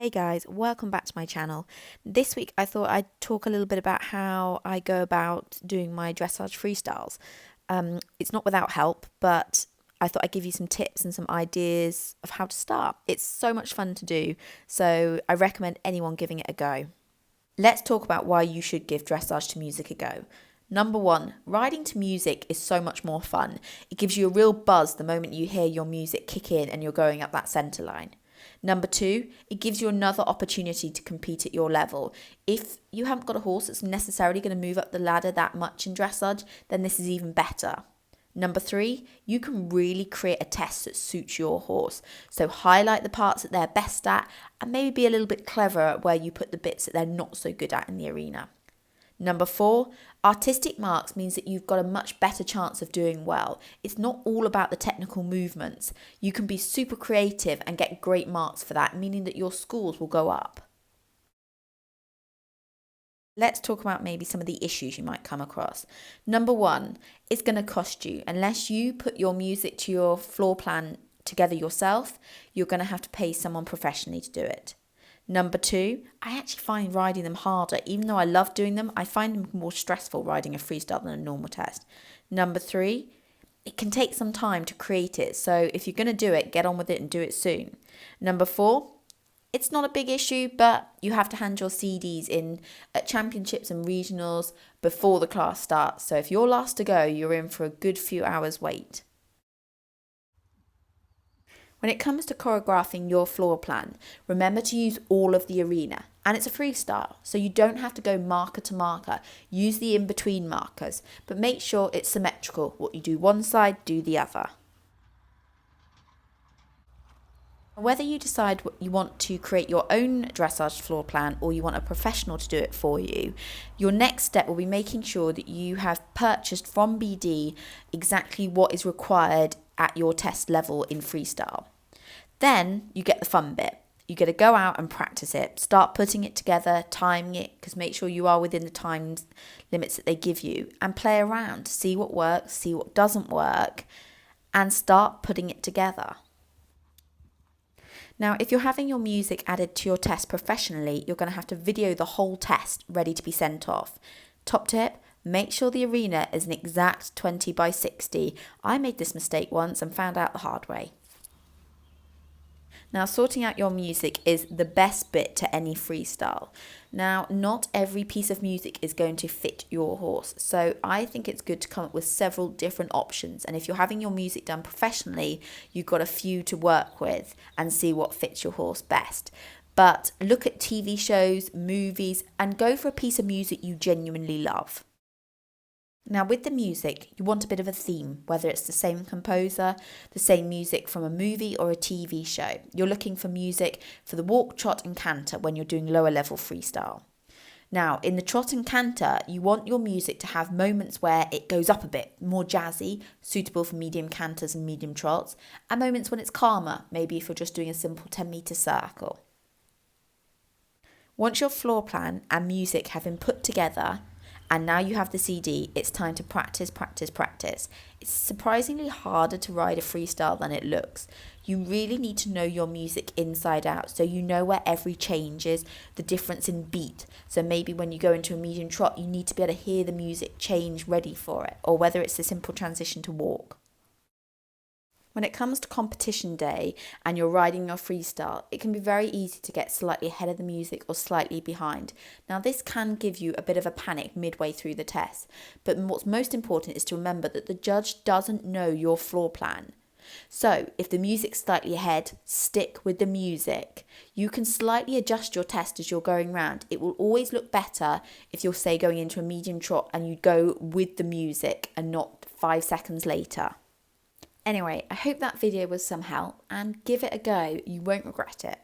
Hey guys, welcome back to my channel. This week I thought I'd talk a little bit about how I go about doing my dressage freestyles. It's not without help, but I thought I'd give you some tips and some ideas of how to start. It's so much fun to do, so I recommend anyone giving it a go. Let's talk about why you should give dressage to music a go. Number one, riding to music is so much more fun. It gives you a real buzz the moment you hear your music kick in and you're going up that centre line. Number two, it gives you another opportunity to compete at your level. If you haven't got a horse that's necessarily going to move up the ladder that much in dressage, then this is even better. Number three, you can really create a test that suits your horse. So highlight the parts that they're best at and maybe be a little bit clever at where you put the bits that they're not so good at in the arena. Number four, artistic marks means that you've got a much better chance of doing well. It's not all about the technical movements. You can be super creative and get great marks for that, meaning that your scores will go up. Let's talk about maybe some of the issues you might come across. Number one, it's going to cost you. Unless you put your music to your floor plan together yourself, you're going to have to pay someone professionally to do it. Number two, I actually find riding them harder. Even though I love doing them, I find them more stressful riding a freestyle than a normal test. Number three, it can take some time to create it. So if you're going to do it, get on with it and do it soon. Number four, it's not a big issue, but you have to hand your CDs in at championships and regionals before the class starts. So if you're last to go, you're in for a good few hours wait. When it comes to choreographing your floor plan, remember to use all of the arena. And it's a freestyle, so you don't have to go marker to marker. Use the in-between markers, but make sure it's symmetrical. What you do one side, do the other. Whether you decide you want to create your own dressage floor plan or you want a professional to do it for you, your next step will be making sure that you have purchased from BD exactly what is required at your test level in freestyle. Then you get the fun bit. You get to go out and practice it. Start putting it together, timing it, because make sure you are within the time limits that they give you, and play around. See what works, see what doesn't work, and start putting it together. Now, if you're having your music added to your test professionally, you're going to have to video the whole test ready to be sent off. Top tip, make sure the arena is an exact 20 by 60. I made this mistake once and found out the hard way. Now, sorting out your music is the best bit to any freestyle. Now, not every piece of music is going to fit your horse, so I think it's good to come up with several different options. And if you're having your music done professionally, you've got a few to work with and see what fits your horse best. But look at TV shows, movies, and go for a piece of music you genuinely love. Now, with the music, you want a bit of a theme, whether it's the same composer, the same music from a movie or a TV show. You're looking for music for the walk, trot and canter when you're doing lower level freestyle. Now, in the trot and canter, you want your music to have moments where it goes up a bit, more jazzy, suitable for medium canters and medium trots, and moments when it's calmer, maybe if you're just doing a simple 10-meter circle. Once your floor plan and music have been put together, and now you have the CD, it's time to practice, practice, practice. It's surprisingly harder to ride a freestyle than it looks. You really need to know your music inside out, so you know where every change is, the difference in beat. So maybe when you go into a medium trot, you need to be able to hear the music change ready for it, or whether it's a simple transition to walk. When it comes to competition day and you're riding your freestyle, it can be very easy to get slightly ahead of the music or slightly behind. Now, this can give you a bit of a panic midway through the test, but what's most important is to remember that the judge doesn't know your floor plan. So, if the music's slightly ahead, stick with the music. You can slightly adjust your test as you're going round. It will always look better if you're, say, going into a medium trot and you go with the music and not 5 seconds later. Anyway, I hope that video was some help and give it a go. You won't regret it.